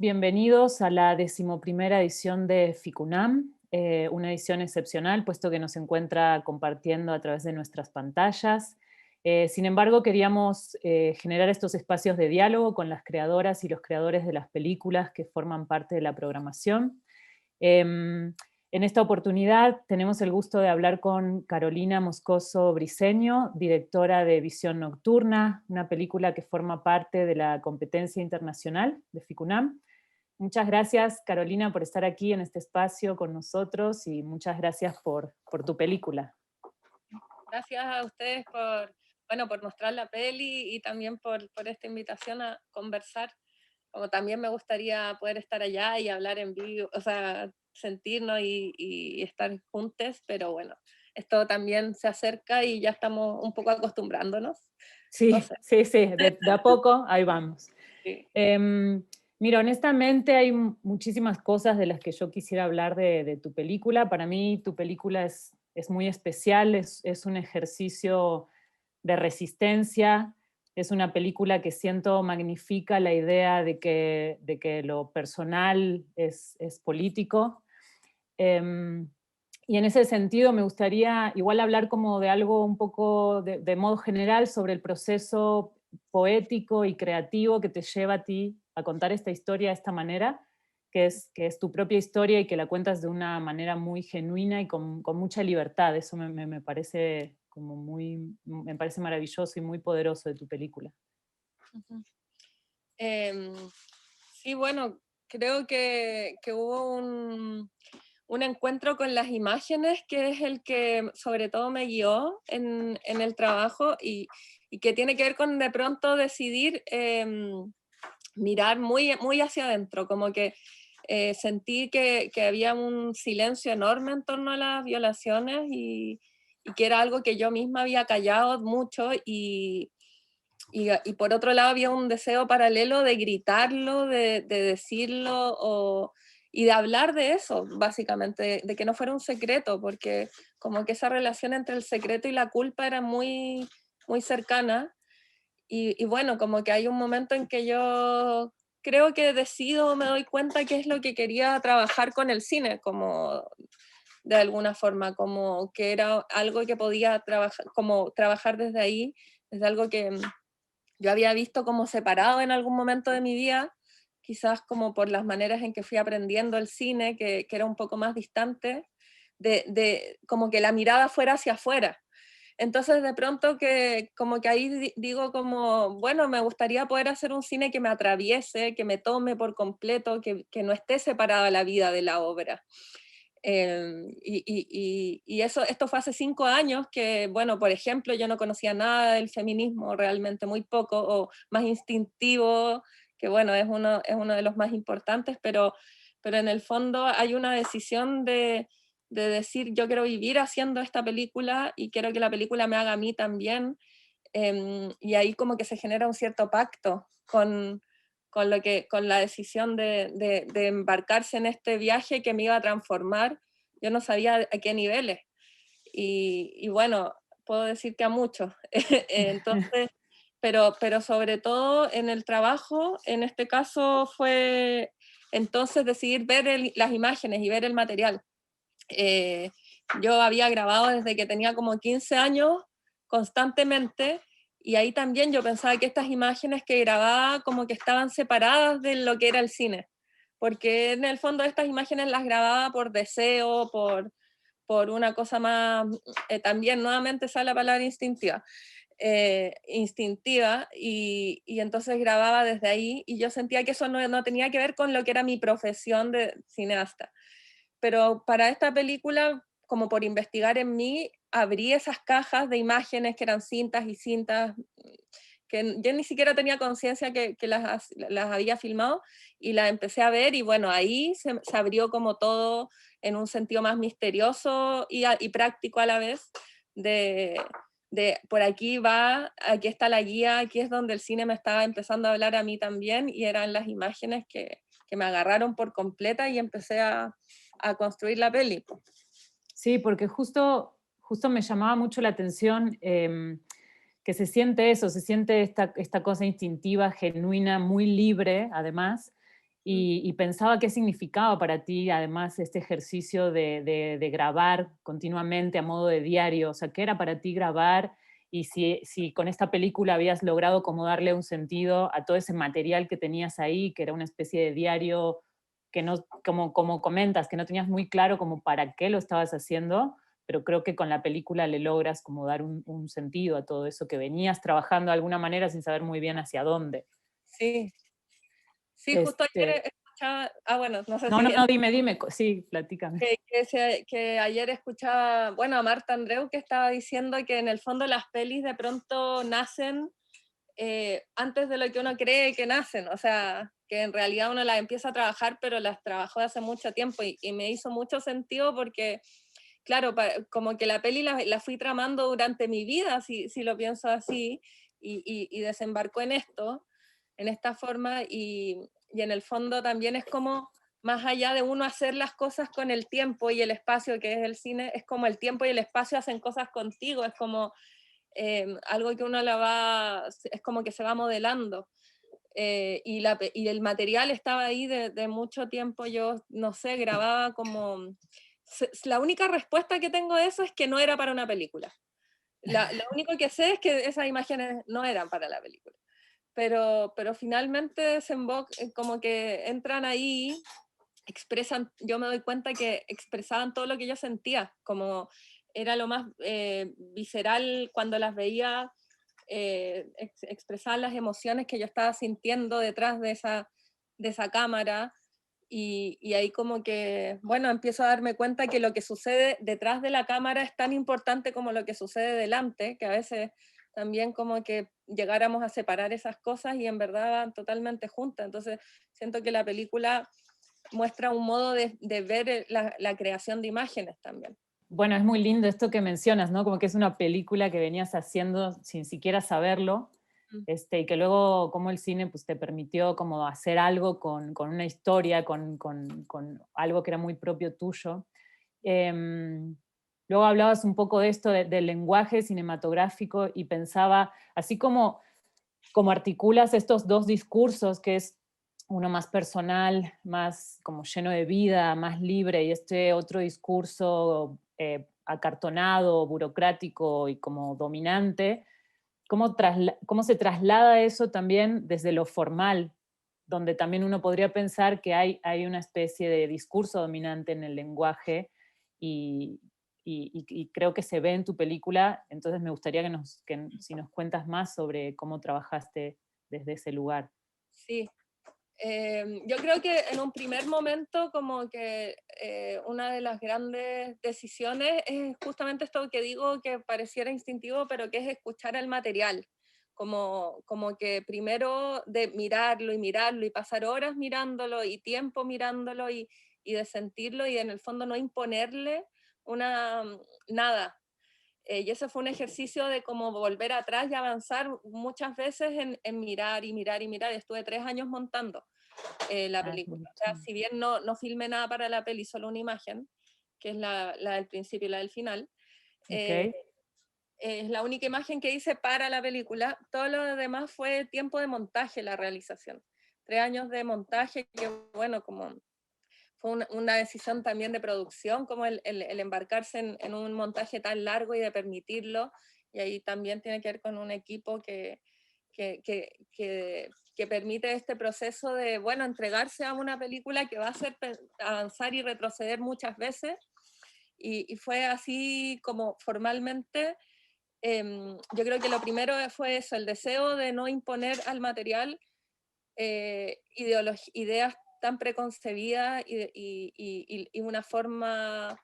Bienvenidos a la 11ª edición de FICUNAM, una edición excepcional, puesto que nos encuentra compartiendo a través de nuestras pantallas. Sin embargo, queríamos generar estos espacios de diálogo con las creadoras y los creadores de las películas que forman parte de la programación. En esta oportunidad tenemos el gusto de hablar con Carolina Moscoso Briceño, directora de Visión Nocturna, una película que forma parte de la competencia internacional de FICUNAM. Muchas gracias, Carolina, por estar aquí en este espacio con nosotros y muchas gracias por tu película. Gracias a ustedes por mostrar la peli y también por esta invitación a conversar. Como también me gustaría poder estar allá y hablar en vivo, o sea, sentirnos y estar juntos, pero bueno, esto también se acerca y ya estamos un poco acostumbrándonos. No Sí, sé. sí, sí, de a poco, ahí vamos. Sí. Em, Mira, honestamente hay muchísimas cosas de las que yo quisiera hablar de tu película. Para mí tu película es muy especial, es un ejercicio de resistencia, es una película que siento magnifica la idea de que lo personal es político. Em, y en ese sentido me gustaría igual hablar como de algo un poco de modo general sobre el proceso poético y creativo que te lleva a ti a contar esta historia de esta manera, que es tu propia historia y que la cuentas de una manera muy genuina y con mucha libertad. Eso me parece como me parece maravilloso y muy poderoso de tu película. Ujú. Em, sí, bueno, creo que hubo un encuentro con las imágenes que es el que sobre todo me guió en el trabajo y que tiene que ver con de pronto decidir mirar muy hacia adentro, como que sentí que había un silencio enorme en torno a las violaciones y que era algo que yo misma había callado mucho y por otro lado había un deseo paralelo de gritarlo, de decirlo y de hablar de eso, básicamente, de que no fuera un secreto, porque como que esa relación entre el secreto y la culpa era muy cercana. Y bueno, como que hay un momento en que yo creo que decido, me doy cuenta qué es lo que quería trabajar con el cine, como de alguna forma, como que era algo que podía trabajar, como trabajar desde ahí, desde algo que yo había visto como separado en algún momento de mi vida, quizás como por las maneras en que fui aprendiendo el cine, que era un poco más distante, de como que la mirada fuera hacia afuera. Entonces de pronto que como que ahí digo como, bueno, me gustaría poder hacer un cine que me atraviese, que me tome por completo, que no esté separada la vida de la obra. Y eso, esto fue hace 5 años que, bueno, por ejemplo, yo no conocía nada del feminismo, realmente muy poco, o más instintivo, que bueno, es uno de los más importantes, pero en el fondo hay una decisión de decir, yo quiero vivir haciendo esta película y quiero que la película me haga a mí también. Y ahí como que se genera un cierto pacto con la decisión de embarcarse en este viaje que me iba a transformar. Yo no sabía a qué niveles. Y bueno, puedo decir que a muchos. Entonces, pero sobre todo en el trabajo, en este caso fue entonces decidir ver las imágenes y ver el material. Eh, yo había grabado desde que tenía como 15 años constantemente y ahí también yo pensaba que estas imágenes que grababa como que estaban separadas de lo que era el cine, porque en el fondo estas imágenes las grababa por deseo, por una cosa más, también nuevamente sale la palabra instintiva, instintiva y entonces grababa desde ahí y yo sentía que eso no tenía que ver con lo que era mi profesión de cineasta. Pero para esta película, como por investigar en mí, abrí esas cajas de imágenes que eran cintas y cintas, que yo ni siquiera tenía conciencia que las había filmado, y las empecé a ver y bueno, ahí se abrió como todo en un sentido más misterioso y práctico a la vez, de, de por aquí va, aquí está la guía, aquí es donde el cine me estaba empezando a hablar a mí también, y eran las imágenes que me agarraron por completa y empecé a construir la peli. Sí, porque justo me llamaba mucho la atención que se siente eso, se siente esta cosa instintiva, genuina, muy libre, además, Mm. y pensaba qué significaba para ti, además, este ejercicio de grabar continuamente a modo de diario. O sea, ¿qué era para ti grabar? Y si con esta película habías logrado como darle un sentido a todo ese material que tenías ahí, que era una especie de diario que no, como comentas, que no tenías muy claro como para qué lo estabas haciendo, pero creo que con la película le logras como dar un sentido a todo eso que venías trabajando de alguna manera sin saber muy bien hacia dónde. Sí, sí, justo ayer Este, escuchaba, bueno, no sé no, si no, no, dime, sí, platícame. que ayer escuchaba, bueno, a Marta Andreu que estaba diciendo que en el fondo las pelis de pronto nacen antes de lo que uno cree que nacen, o sea, que en realidad uno las empieza a trabajar, pero las trabajó hace mucho tiempo y me hizo mucho sentido porque, claro, como que la peli la fui tramando durante mi vida, si lo pienso así, y desembarcó en esto, en esta forma, y en el fondo también es como más allá de uno hacer las cosas con el tiempo y el espacio que es el cine, es como el tiempo y el espacio hacen cosas contigo, es como algo que uno la va, es como que se va modelando. Y el material estaba ahí de mucho tiempo, yo no sé, grababa como... La única respuesta que tengo de eso es que no era para una película. Lo único que sé es que esas imágenes no eran para la película. Pero finalmente como que entran ahí, expresan, yo me doy cuenta que expresaban todo lo que yo sentía, como era lo más visceral cuando las veía, expresaban las emociones que yo estaba sintiendo detrás de esa cámara. Y ahí como que, bueno, empiezo a darme cuenta que lo que sucede detrás de la cámara es tan importante como lo que sucede delante, que a veces también como que llegáramos a separar esas cosas y en verdad van totalmente juntas. Entonces siento que la película muestra un modo de ver la creación de imágenes también. Bueno, es muy lindo esto que mencionas, ¿no? Como que es una película que venías haciendo sin siquiera saberlo, Mm. y que luego como el cine pues, te permitió como hacer algo con una historia, con algo que era muy propio tuyo. Luego hablabas un poco de esto del lenguaje cinematográfico y pensaba, así como articulas estos dos discursos, que es uno más personal, más como lleno de vida, más libre, y este otro discurso acartonado, burocrático y como dominante, ¿cómo se traslada eso también desde lo formal, donde también uno podría pensar que hay una especie de discurso dominante en el lenguaje y, y creo que se ve en tu película, entonces me gustaría si nos cuentas más sobre cómo trabajaste desde ese lugar. Sí, yo creo que en un primer momento como que una de las grandes decisiones es justamente esto que digo que pareciera instintivo, pero que es escuchar el material, como que primero de mirarlo y mirarlo y pasar horas mirándolo y tiempo mirándolo y de sentirlo y en el fondo no imponerle una, nada. Y ese fue un ejercicio de como volver atrás y avanzar muchas veces en mirar y mirar y mirar. Estuve 3 años montando la Ah, película. O sea, buenísimo. si bien no filmé nada para la peli, solo una imagen, que es la del principio y la del final, Ok, eh, es la única imagen que hice para la película. Todo lo demás fue tiempo de montaje, la realización. 3 años de montaje, que bueno, como fue una decisión también de producción, como el embarcarse en un montaje tan largo y de permitirlo. Y ahí también tiene que ver con un equipo que, que, que permite este proceso de, bueno, entregarse a una película que va a hacer avanzar y retroceder muchas veces. Y fue así como formalmente, yo creo que lo primero fue eso, el deseo de no imponer al material ideas tan preconcebidas y una forma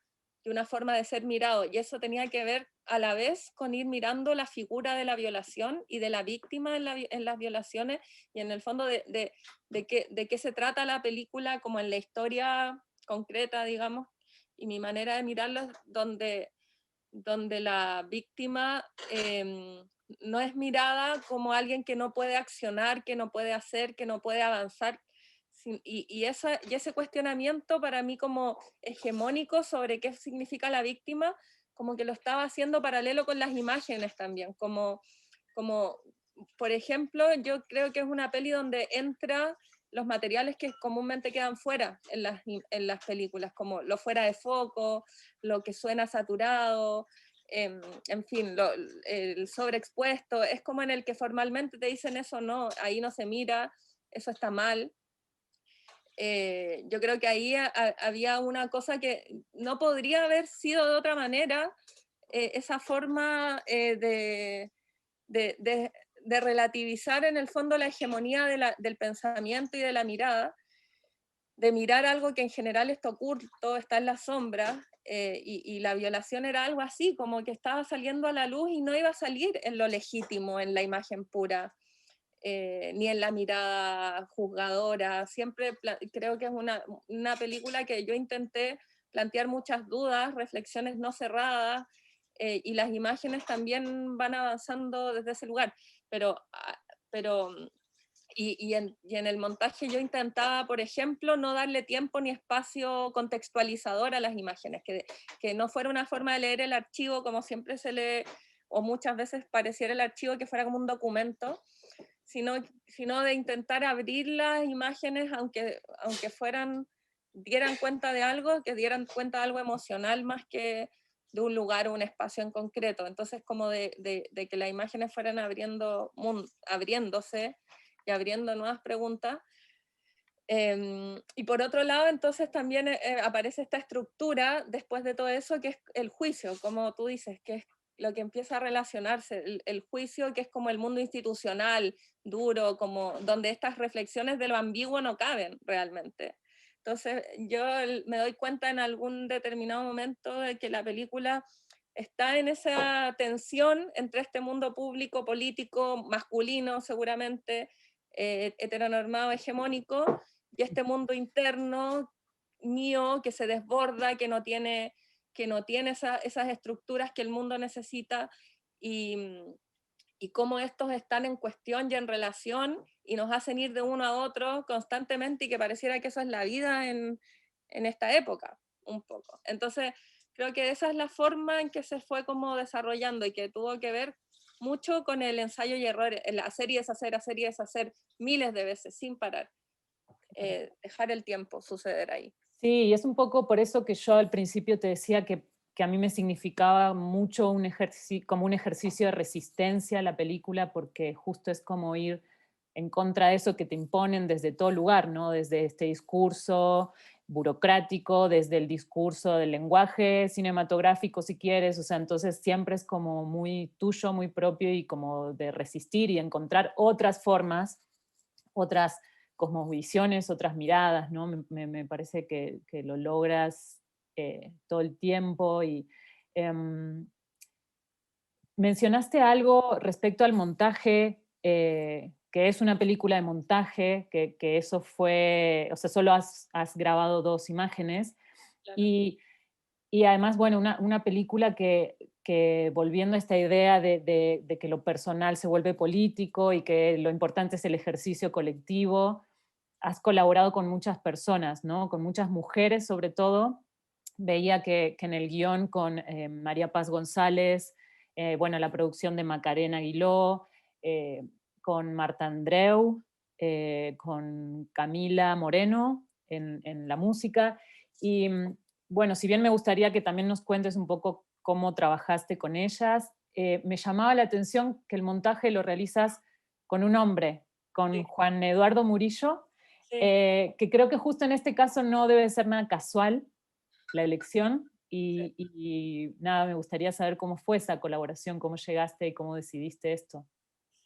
de ser mirado. Y eso tenía que ver a la vez con ir mirando la figura de la violación y de la víctima en las violaciones y en el fondo de qué se trata la película como en la historia concreta, digamos, y mi manera de mirarlo es donde la víctima no es mirada como alguien que no puede accionar, que no puede hacer, que no puede avanzar. Y ese cuestionamiento para mí como hegemónico sobre qué significa la víctima, como que lo estaba haciendo paralelo con las imágenes también, como por ejemplo, yo creo que es una peli donde entra los materiales que comúnmente quedan fuera en las películas, como lo fuera de foco, lo que suena saturado, en fin, el sobreexpuesto, es como en el que formalmente te dicen eso no, ahí no se mira, eso está mal. Yo creo que ahí había una cosa que no podría haber sido de otra manera, esa forma de, de- de relativizar en el fondo la hegemonía del pensamiento y de la mirada, de mirar algo que en general está oculto, está en la sombra, y la violación era algo así, como que estaba saliendo a la luz y no iba a salir en lo legítimo, en la imagen pura, ni en la mirada juzgadora. Siempre creo que es una película que yo intenté plantear muchas dudas, reflexiones no cerradas, y las imágenes también van avanzando desde ese lugar. Pero, pero y en el montaje yo intentaba, por ejemplo, no darle tiempo ni espacio contextualizador a las imágenes, que no fuera una forma de leer el archivo como siempre se lee, o muchas veces pareciera el archivo que fuera como un documento, sino de intentar abrir las imágenes, aunque dieran cuenta de algo, que dieran cuenta de algo emocional más que de un lugar o un espacio en concreto. Entonces, como de que las imágenes fueran abriéndose y abriendo nuevas preguntas. Y por otro lado, entonces también aparece esta estructura después de todo eso, que es el juicio, como tú dices, que es lo que empieza a relacionarse, el juicio, que es como el mundo institucional, duro, como donde estas reflexiones de lo ambiguo no caben realmente. Entonces yo me doy cuenta en algún determinado momento de que la película está en esa tensión entre este mundo público, político, masculino seguramente, heteronormado, hegemónico, y este mundo interno mío que se desborda, que no tiene esas estructuras que el mundo necesita, y, y cómo estos están en cuestión y en relación y nos hacen ir de uno a otro constantemente, y que pareciera que eso es la vida en esta época, un poco. Entonces, creo que esa es la forma en que se fue como desarrollando, y que tuvo que ver mucho con el ensayo y error, el hacer y deshacer miles de veces sin parar, dejar el tiempo suceder ahí. Sí, y es un poco por eso que yo al principio te decía que a mí me significaba mucho como un ejercicio de resistencia a la película, porque justo es como ir en contra de eso que te imponen desde todo lugar, ¿no? Desde este discurso burocrático, desde el discurso del lenguaje cinematográfico, si quieres, o sea, entonces siempre es como muy tuyo, muy propio, y como de resistir y encontrar otras formas, otras cosmovisiones, otras miradas, ¿no? Me parece que lo logras todo el tiempo. Y em, mencionaste algo respecto al montaje, que es una película de montaje, que eso fue, o sea, solo has grabado 2 imágenes. Claro. Y además, bueno, una película que volviendo a esta idea de que lo personal se vuelve político y que lo importante es el ejercicio colectivo, has colaborado con muchas personas, ¿no? Con muchas mujeres sobre todo. Veía que en el guión con María Paz González, bueno, la producción de Macarena Aguiló, eh, con Marta Andreu, con Camila Moreno en la música. Y bueno, si bien me gustaría que también nos cuentes un poco cómo trabajaste con ellas, me llamaba la atención que el montaje lo realizas con un hombre, con Sí, Juan Eduardo Murillo, sí. que creo que justo en este caso no debe ser nada casual la elección. Sí. Y nada, me gustaría saber cómo fue esa colaboración, cómo llegaste y cómo decidiste esto.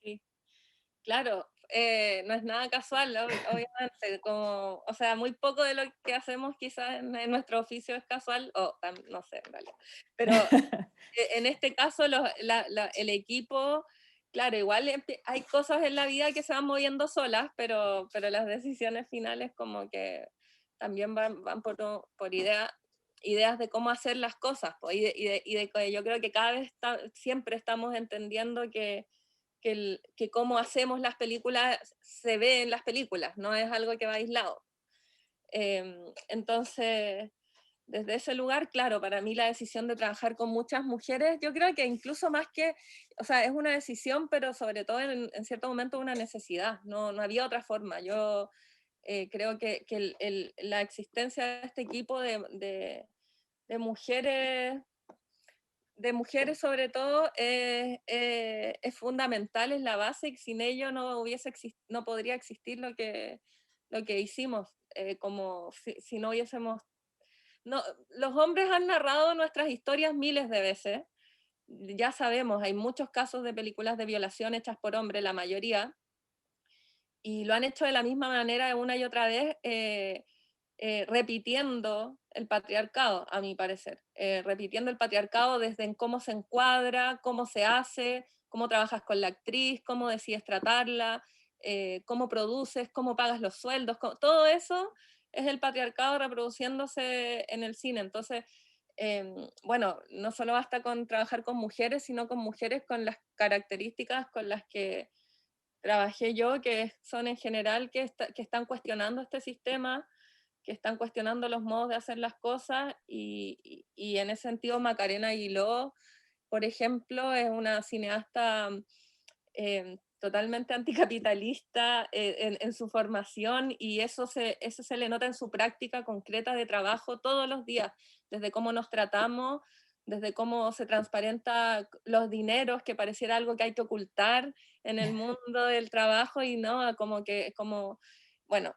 Sí. Claro, no es nada casual, obviamente, como, o sea, muy poco de lo que hacemos quizás en nuestro oficio es casual, o no sé, en realidad, pero en este caso el equipo, claro, igual hay cosas en la vida que se van moviendo solas, pero las decisiones finales como que también van por ideas de cómo hacer las cosas, pues, y de que yo creo que cada vez siempre estamos entendiendo que cómo hacemos las películas se ve en las películas, no es algo que va aislado. Entonces, desde ese lugar, claro, para mí la decisión de trabajar con muchas mujeres, yo creo que incluso más que, o sea, es una decisión, pero sobre todo en cierto momento una necesidad, no había otra forma. Yo creo que la existencia de este equipo de mujeres, sobre todo, es fundamental, es la base, y sin ello no podría existir lo que hicimos, como si no hubiésemos... No, los hombres han narrado nuestras historias miles de veces, ya sabemos, hay muchos casos de películas de violación hechas por hombres, la mayoría, y lo han hecho de la misma manera una y otra vez, repitiendo el patriarcado, a mi parecer, repitiendo el patriarcado desde en cómo se encuadra, cómo se hace, cómo trabajas con la actriz, cómo decides tratarla, cómo produces, cómo pagas los sueldos, todo eso es el patriarcado reproduciéndose en el cine. Entonces, bueno, no solo basta con trabajar con mujeres, sino con mujeres con las características con las que trabajé yo, que son en general que están cuestionando este sistema, que están cuestionando los modos de hacer las cosas, y en ese sentido Macarena Aguiló, por ejemplo, es una cineasta totalmente anticapitalista en su formación, y eso se le nota en su práctica concreta de trabajo todos los días, desde cómo nos tratamos, desde cómo se transparenta los dineros, que pareciera algo que hay que ocultar en el mundo del trabajo, y no, bueno,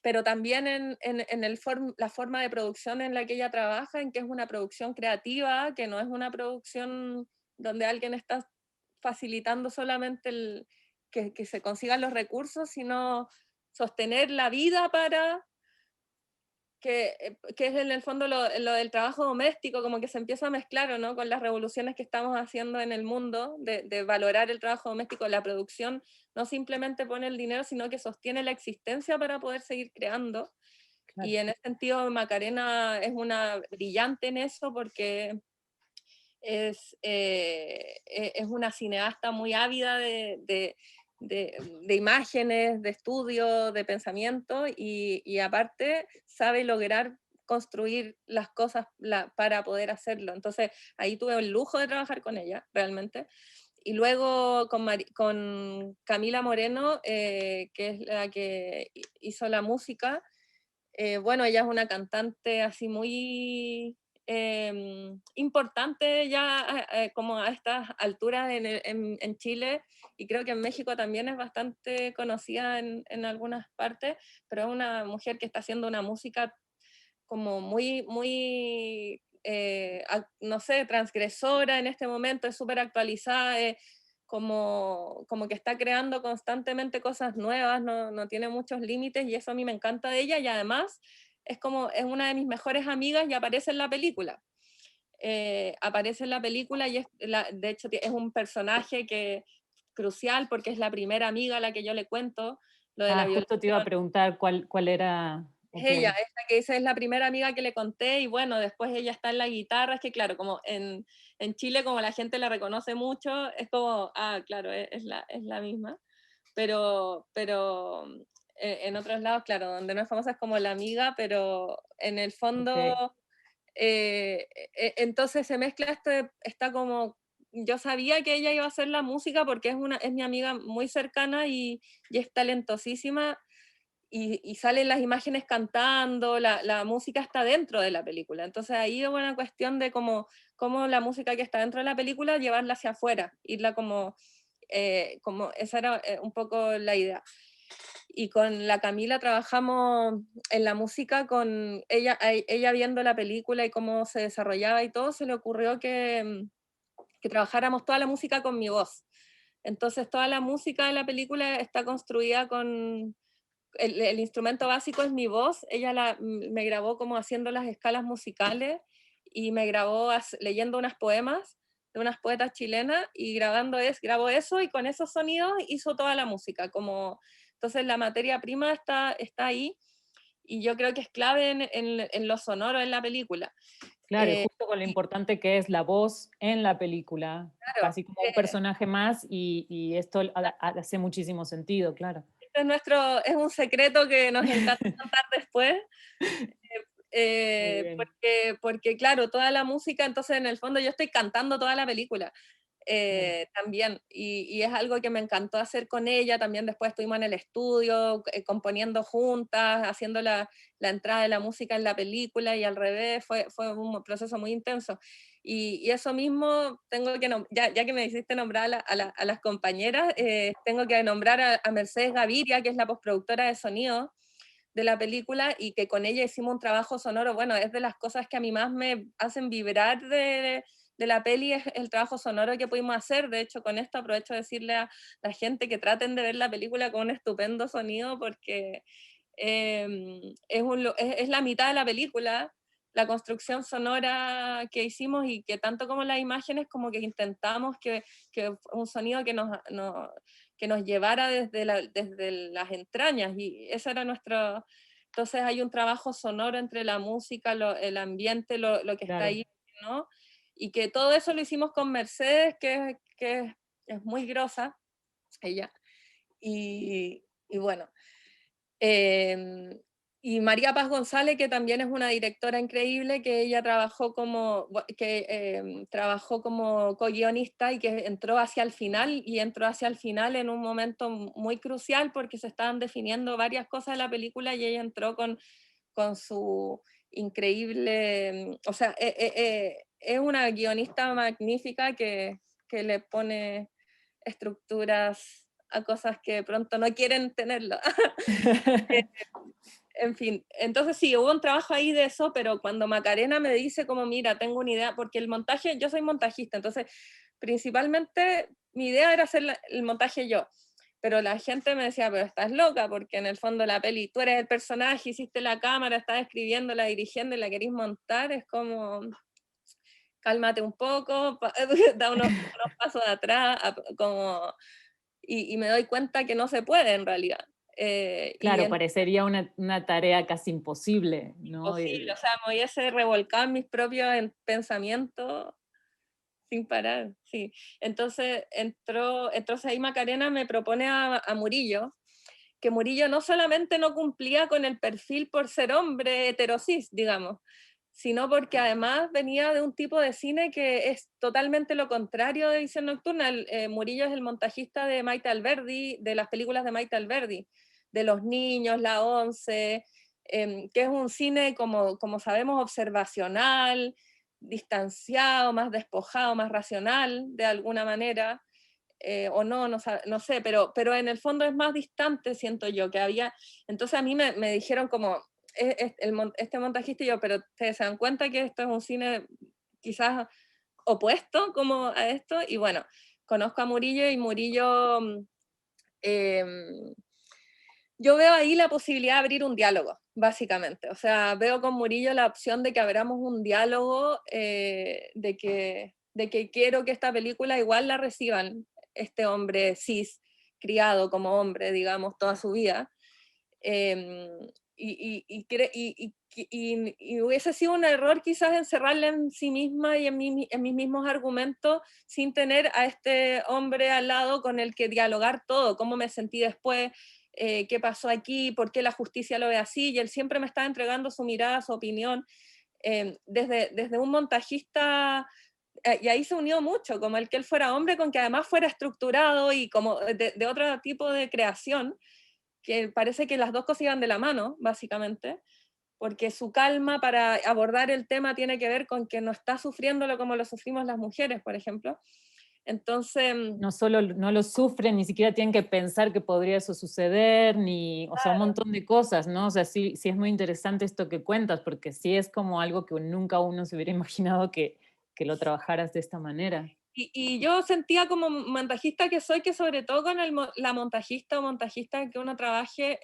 pero también la forma de producción en la que ella trabaja, en que es una producción creativa, que no es una producción donde alguien está facilitando solamente que se consigan los recursos, sino sostener la vida que es en el fondo lo del trabajo doméstico, como que se empieza a mezclar, ¿no?, con las revoluciones que estamos haciendo en el mundo, de valorar el trabajo doméstico. La producción no simplemente pone el dinero, sino que sostiene la existencia para poder seguir creando. Claro. Y en ese sentido Macarena es una brillante en eso, porque es una cineasta muy ávida de imágenes, de estudio, de pensamiento, y aparte sabe lograr construir las cosas para poder hacerlo. Entonces ahí tuve el lujo de trabajar con ella, realmente. Y luego con Camila Moreno, que es la que hizo la música. Bueno, ella es una cantante así muy importante ya, como a estas alturas en Chile, y creo que en México también es bastante conocida en algunas partes, pero es una mujer que está haciendo una música como muy, no sé, transgresora en este momento, es súper actualizada, como que está creando constantemente cosas nuevas, no tiene muchos límites, y eso a mí me encanta de ella, y además es una de mis mejores amigas, y aparece en la película. Aparece en la película, y de hecho es un personaje crucial, porque es la primera amiga a la que yo le cuento lo de la Justo te iba a violación. preguntar cuál era. Es Ok. ella, esta que dice es la primera amiga que le conté, y bueno, después ella está en la guitarra. Es que claro, como en Chile, como la gente la reconoce mucho, es como, claro, es la misma, pero en otros lados, claro, donde no es famosa es como la amiga, pero en el fondo, Ok. entonces se mezcla está como, yo sabía que ella iba a hacer la música porque es mi amiga muy cercana, y es talentosísima, y salen las imágenes cantando, la música está dentro de la película. Entonces ahí es una cuestión de cómo la música que está dentro de la película, llevarla hacia afuera, irla como esa era un poco la idea. Y con la Camila trabajamos en la música, con ella viendo la película y cómo se desarrollaba y todo, se le ocurrió que trabajáramos toda la música con mi voz. Entonces toda la música de la película está construida con el instrumento básico es mi voz. Ella me grabó como haciendo las escalas musicales, y me grabó leyendo unos poemas de unas poetas chilenas, y grabó eso, y con esos sonidos hizo toda la música. Entonces la materia prima está ahí, y yo creo que es clave en lo sonoro en la película. Claro, y justo con lo Y importante que es la voz en la película, claro, casi como un personaje más, y esto hace muchísimo sentido, claro. este es un secreto que nos encanta contar después. Muy bien. Porque claro, toda la música, entonces en el fondo yo estoy cantando toda la película. también, y es algo que me encantó hacer con ella. También después estuvimos en el estudio, componiendo juntas, haciendo la entrada de la música en la película y al revés, fue un proceso muy intenso. Y eso mismo, tengo que ya que me hiciste nombrar a las compañeras, tengo que nombrar a Mercedes Gaviria, que es la postproductora de sonido de la película, y que con ella hicimos un trabajo sonoro. Bueno, es de las cosas que a mí más me hacen vibrar de la peli, es el trabajo sonoro que pudimos hacer. De hecho, con esto aprovecho de decirle a la gente que traten de ver la película con un estupendo sonido, porque es la mitad de la película, la construcción sonora que hicimos, y que tanto como las imágenes, como que intentamos que un sonido que nos llevara desde las entrañas, y ese era nuestro... Entonces hay un trabajo sonoro entre la música, el ambiente, lo que está Claro. ahí, ¿no? Y que todo eso lo hicimos con Mercedes, que es muy grosa, ella. Y bueno, eh, y María Paz González, que también es una directora increíble, que ella trabajó como co-guionista, y que entró hacia el final, y entró hacia el final en un momento muy crucial, porque se estaban definiendo varias cosas de la película, y ella entró con su increíble, o sea, es una guionista magnífica que le pone estructuras a cosas que pronto no quieren tenerlo. En fin, entonces sí, hubo un trabajo ahí de eso, pero cuando Macarena me dice como, mira, tengo una idea, porque el montaje, yo soy montajista, entonces principalmente mi idea era hacer el montaje yo, pero la gente me decía, pero estás loca, porque en el fondo la peli, tú eres el personaje, hiciste la cámara, estás escribiéndola, dirigiendo y la querís montar, es como, cálmate un poco, da unos pasos atrás, como, y me doy cuenta que no se puede en realidad. Y Claro, parecería una tarea casi imposible, ¿no? imposible, o sea, me hubiese revolcado en mis propios pensamientos sin parar, sí. Entonces entonces ahí Macarena me propone a Murillo, que Murillo no solamente no cumplía con el perfil por ser hombre heterosis, digamos, sino porque además venía de un tipo de cine que es totalmente lo contrario de Visión Nocturna. Murillo es el montajista de Maite Alberdi, de las películas de Maite Alberdi, de Los Niños, La Once, que es un cine, como sabemos, observacional, distanciado, más despojado, más racional, de alguna manera, o no sé, pero en el fondo es más distante, siento yo, que había... Entonces a mí me dijeron como, este montajista, y yo, pero ustedes se dan cuenta que esto es un cine quizás opuesto como a esto, y bueno, conozco a Murillo, y Murillo, yo veo ahí la posibilidad de abrir un diálogo, básicamente. O sea, veo con Murillo la opción de que abramos un diálogo, de que quiero que esta película igual la reciban este hombre cis, criado como hombre, digamos, toda su vida. Eh, y hubiese sido un error quizás encerrarla en sí misma y en mis mismos argumentos, sin tener a este hombre al lado con el que dialogar todo, cómo me sentí después, qué pasó aquí, por qué la justicia lo ve así, y él siempre me estaba entregando su mirada, su opinión, desde un montajista, y ahí se unió mucho, como el que él fuera hombre, con que además fuera estructurado, y como de otro tipo de creación, que parece que las dos cosas iban de la mano, básicamente, porque su calma para abordar el tema tiene que ver con que no está sufriéndolo como lo sufrimos las mujeres, por ejemplo. Entonces, No solo no lo sufren, ni siquiera tienen que pensar que podría eso suceder, ni, o sea, un montón de cosas, ¿no? O sea, sí, sí es muy interesante esto que cuentas, porque sí es como algo que nunca uno se hubiera imaginado que lo trabajaras de esta manera. y yo sentía como montajista que soy, que sobre todo con la montajista o montajista que uno trabaje,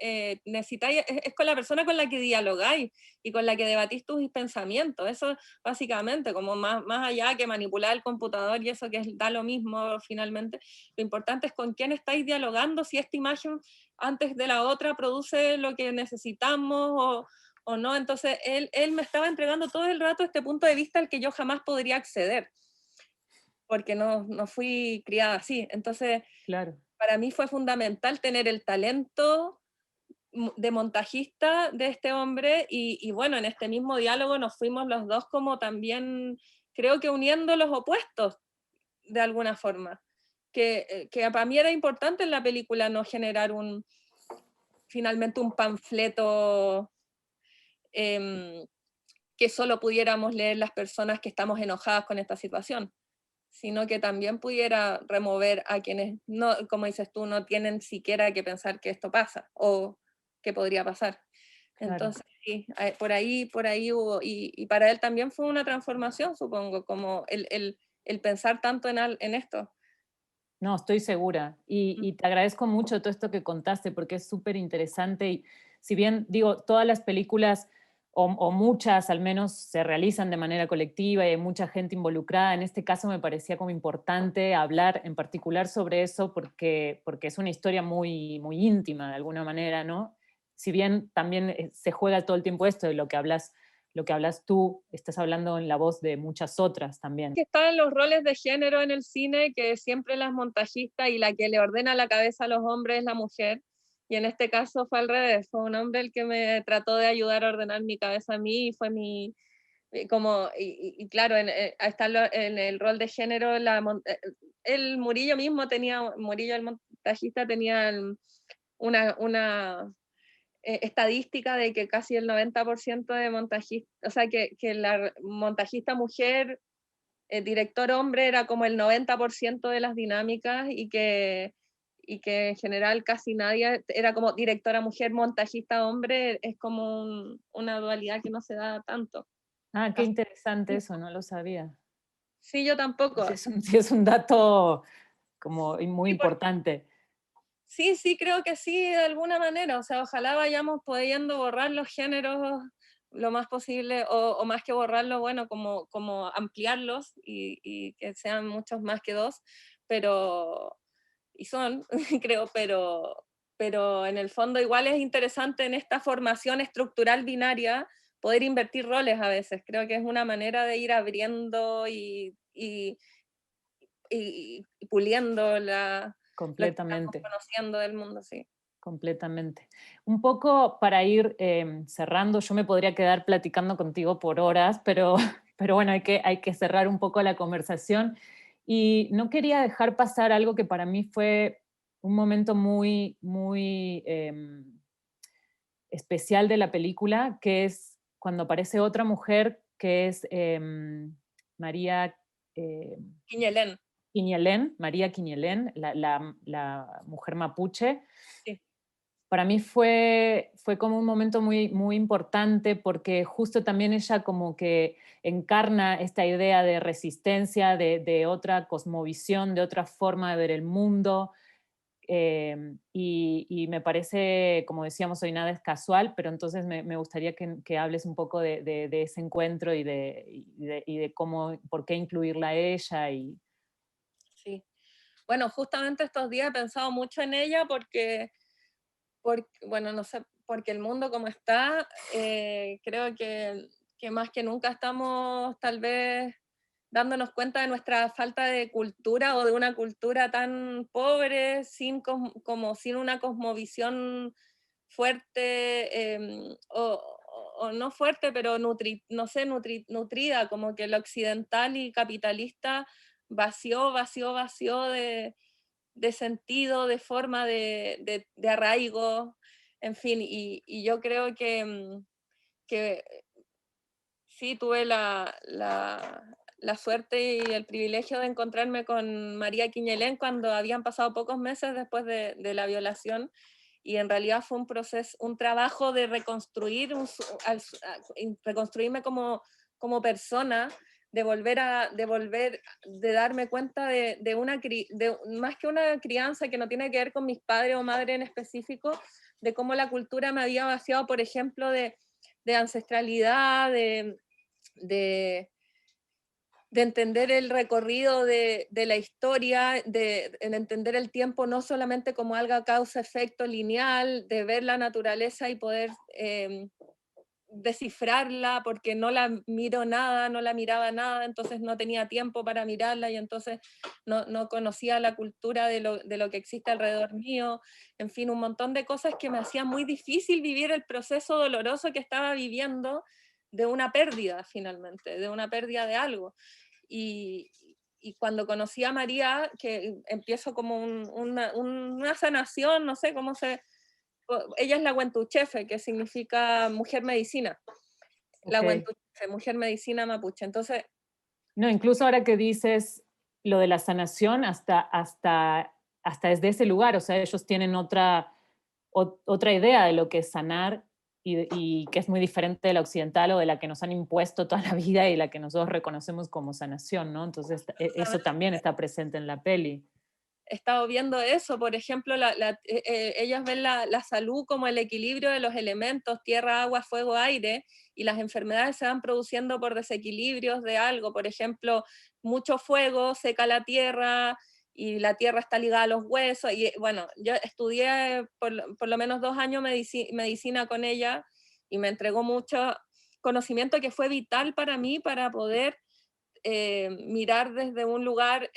necesitáis, es con la persona con la que dialogáis y con la que debatís tus pensamientos. Eso básicamente, como más allá que manipular el computador y eso que da lo mismo finalmente, lo importante es con quién estáis dialogando, si esta imagen antes de la otra produce lo que necesitamos o no. Entonces él me estaba entregando todo el rato este punto de vista al que yo jamás podría acceder, porque no fui criada así. Entonces, Claro. para mí fue fundamental tener el talento de montajista de este hombre, y bueno, en este mismo diálogo nos fuimos los dos como también, creo que uniendo los opuestos, de alguna forma. Que para mí era importante en la película no generar finalmente un panfleto em, que solo pudiéramos leer las personas que estamos enojadas con esta situación, sino que también pudiera remover a quienes, no, como dices tú, no tienen siquiera que pensar que esto pasa o que podría pasar. Claro. Entonces, sí, por ahí hubo, y para él también fue una transformación, supongo, como el pensar tanto en esto. No, estoy segura. Y te agradezco mucho todo esto que contaste porque es súper interesante. Y si bien digo, todas las películas, o muchas al menos, se realizan de manera colectiva y hay mucha gente involucrada, en este caso me parecía como importante hablar en particular sobre eso porque es una historia muy, muy íntima de alguna manera, ¿no? Si bien también se juega todo el tiempo esto de lo que hablas tú, estás hablando en la voz de muchas otras también. Que están los roles de género en el cine, que siempre las montajistas y la que le ordena la cabeza a los hombres es la mujer, y en este caso fue al revés, fue un hombre el que me trató de ayudar a ordenar mi cabeza a mí, y fue como, y claro, está en el rol de género, el Murillo mismo tenía, Murillo el montajista tenía una estadística de que casi el 90% de montajistas, o sea, que la montajista mujer el director hombre era como el 90% de las dinámicas y que en general casi nadie era como directora mujer, montajista hombre, es como una dualidad que no se da tanto. Ah, qué interesante eso, no lo sabía. Sí, yo tampoco. Sí es un dato como muy Sí, importante. sí, sí, creo que sí, de alguna manera. O sea, ojalá vayamos pudiendo borrar los géneros lo más posible, o más que borrarlos, bueno, como ampliarlos y que sean muchos más que dos, pero, y son, creo, pero en el fondo igual es interesante en esta formación estructural binaria poder invertir roles a veces. Creo que es una manera de ir abriendo y puliendo lo que estamos Completamente, conociendo del mundo, sí. completamente. Un poco para ir cerrando, yo me podría quedar platicando contigo por horas, pero, pero bueno, hay que cerrar un poco la conversación. Y no quería dejar pasar algo que para mí fue un momento muy, muy especial de la película, que es cuando aparece otra mujer que es María eh, Quiñelén, Quiñelén, María Quiñelén, la mujer mapuche. sí. Para mí fue como un momento muy, muy importante porque justo también ella como que encarna esta idea de resistencia, de otra cosmovisión, de otra forma de ver el mundo. Y me parece, como decíamos, hoy nada es casual, pero entonces me gustaría que hables un poco de ese encuentro y de cómo, por qué incluirla a ella. Sí. Bueno, justamente estos días he pensado mucho en ella porque bueno, no sé, porque el mundo como está, creo que más que nunca estamos tal vez dándonos cuenta de nuestra falta de cultura o de una cultura tan pobre, como sin una cosmovisión fuerte, o no fuerte, pero no sé, nutrida, como que lo occidental y capitalista vació de sentido, de forma, de arraigo, en fin, y yo creo que sí tuve la suerte y el privilegio de encontrarme con María Quiñelén cuando habían pasado pocos meses después de la violación, y en realidad fue un proceso, un trabajo de reconstruir, reconstruirme como persona, de darme cuenta más que una crianza que no tiene que ver con mis padres o madre en específico, de cómo la cultura me había vaciado, por ejemplo, de ancestralidad, de, de entender el recorrido de la historia, de entender el tiempo no solamente como algo causa-efecto lineal, de ver la naturaleza y poder descifrarla, porque no la miro nada, no la miraba nada, entonces no tenía tiempo para mirarla y entonces no conocía la cultura de lo que existe alrededor mío, en fin, un montón de cosas que me hacían muy difícil vivir el proceso doloroso que estaba viviendo de una pérdida finalmente, de una pérdida de algo. Y, y cuando conocí a María, que empiezo como una sanación, no sé cómo se... Ella es la Huentuchefe, que significa mujer medicina. La Ok. Huentuchefe, mujer medicina mapuche. Entonces, No, incluso ahora que dices lo de la sanación, hasta es de ese lugar, o sea, ellos tienen otra idea de lo que es sanar y que es muy diferente de la occidental o de la que nos han impuesto toda la vida y la que nosotros reconocemos como sanación, ¿no? Entonces, eso también está presente en la peli. he estado viendo eso, por ejemplo, ellas ven la salud como el equilibrio de los elementos, tierra, agua, fuego, aire, y las enfermedades se van produciendo por desequilibrios de algo, por ejemplo, mucho fuego seca la tierra y la tierra está ligada a los huesos, y bueno, yo estudié por lo menos 2 años medicina con ella y me entregó mucho conocimiento que fue vital para mí para poder mirar desde un lugar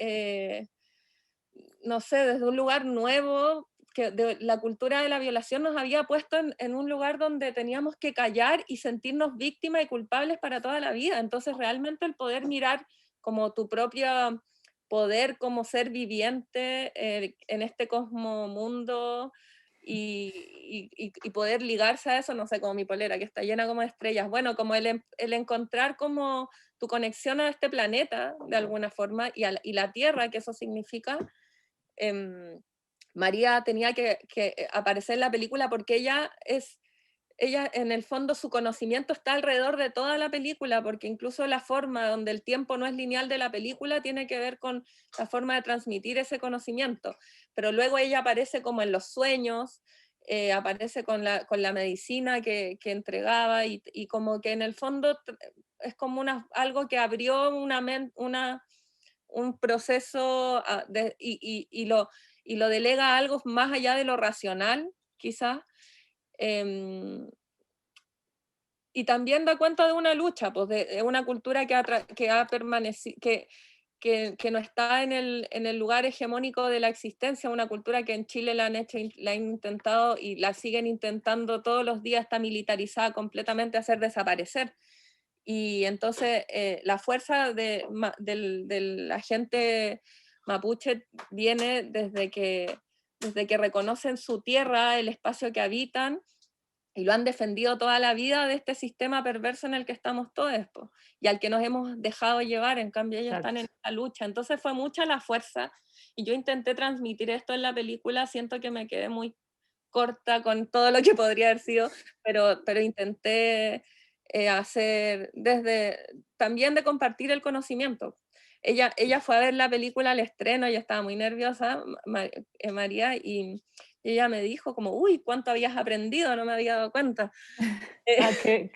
no sé, desde un lugar nuevo, que la cultura de la violación nos había puesto en un lugar donde teníamos que callar y sentirnos víctimas y culpables para toda la vida. Entonces, realmente el poder mirar como tu propio poder como ser viviente en este cosmomundo y poder ligarse a eso, no sé, como mi polera, que está llena como de estrellas. Bueno, como el encontrar como tu conexión a este planeta, de alguna forma, y la Tierra, que eso significa, em, María tenía que aparecer en la película porque ella en el fondo su conocimiento está alrededor de toda la película, porque incluso la forma donde el tiempo no es lineal de la película tiene que ver con la forma de transmitir ese conocimiento. Pero luego ella aparece como en los sueños, aparece con la medicina que entregaba y como que en el fondo es como algo que abrió un proceso y lo delega a algo más allá de lo racional, quizás. em, y también da cuenta de una lucha, pues de una cultura que ha permanecido, que no está en el lugar hegemónico de la existencia, una cultura que en Chile la han hecho, la han intentado y la siguen intentando todos los días, está militarizada completamente, hacer desaparecer. Y entonces la fuerza de la gente mapuche viene desde que reconocen su tierra, el espacio que habitan, y lo han defendido toda la vida de este sistema perverso en el que estamos todos, po, y al que nos hemos dejado llevar. En cambio ellos están en Exacto. esta lucha. Entonces fue mucha la fuerza, y yo intenté transmitir esto en la película, siento que me quedé muy corta con todo lo que podría haber sido, pero intenté hacer también de compartir el conocimiento. Ella fue a ver la película al estreno, ella estaba muy nerviosa, María, y ella me dijo como, uy, ¿cuánto habías aprendido? No me había dado cuenta. Eh, Ah,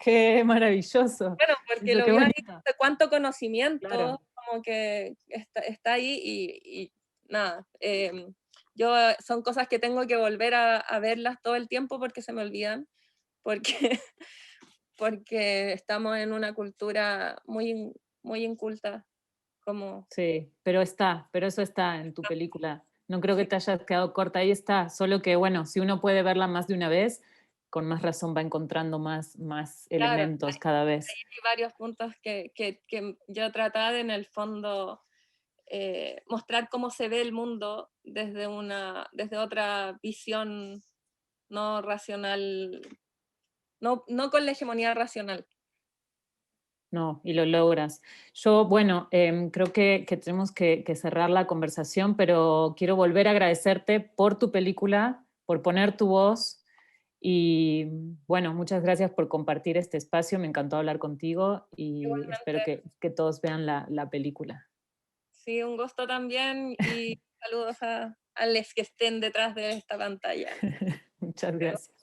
qué maravilloso. bueno, porque Eso, lo qué vio ahí, bonito. cuánto conocimiento, Claro. como que está ahí y nada. Son cosas que tengo que volver a verlas todo el tiempo porque se me olvidan, porque, porque estamos en una cultura muy inculta, como... Sí, pero eso está en tu película. No creo que Sí, te hayas quedado corta, ahí está. Solo que, bueno, si uno puede verla más de una vez, con más razón va encontrando más claro, elementos cada vez. hay varios puntos que yo trataba de, en el fondo, mostrar cómo se ve el mundo desde otra visión no racional, no con la hegemonía racional. No, y lo logras. Yo, bueno, creo que tenemos que cerrar la conversación, pero quiero volver a agradecerte por tu película, por poner tu voz y, bueno, muchas gracias por compartir este espacio. Me encantó hablar contigo y espero Igualmente, que todos vean la película. sí, un gusto también y saludos a les que estén detrás de esta pantalla. Muchas gracias.